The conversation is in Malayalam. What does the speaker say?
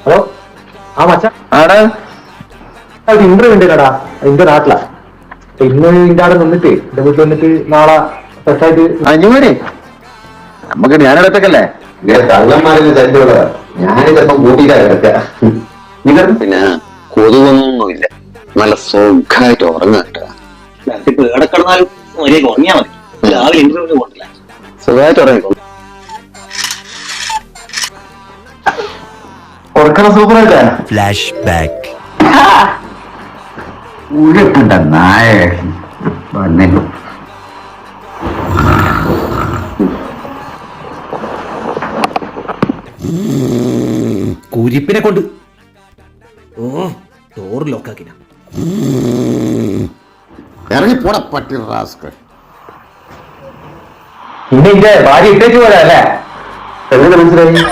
ഹലോ, ആ മച്ചാ ഇന്റർവ്യൂ ഉണ്ട് കടാ, എന്റെ നാട്ടിലാ. ഇന്ന് ഇന്റെ അവിടെ നിന്നിട്ട് എന്റെ വീട്ടിൽ വന്നിട്ട് നാളെ ഫ്രഷായിട്ട് അഞ്ഞൂര് നമുക്ക് ഞാനിടത്തൊക്കെയല്ലേ കള്ളന്മാരിൽ തല്ലുള്ള ഞാനിതൊപ്പം കൂട്ടിയിട്ടാ കിടക്ക. പിന്നെ കൊതുകൊന്നുമില്ല, നല്ല സുഖമായിട്ട് ഉറങ്ങാം കേട്ടോ. എവിടെ കിടന്നാലും മര്യാദ ഉറങ്ങിയാ മതി. രാവിലെ ഇന്റർവ്യൂവിന് പോകണ്ടില്ല. സുഖമായിട്ട് ഉറങ്ങിക്കോ. ഉറക്കണ സൂപ്പറായിട്ടാ. Flash back. ഉഴപ്പുണ്ട നായ വന്നേ. കുരിപ്പിനെ കൊണ്ട് ഡോർ ലോക്കാക്കിന. ഇറങ്ങി പോട പട്ടി റാസ്കൽ. പിന്നെ ഇന്റെ ഭാര്യ ഇട്ടേച്ച് പോരാ അല്ലേ? എങ്ങനെ മനസ്സിലായി?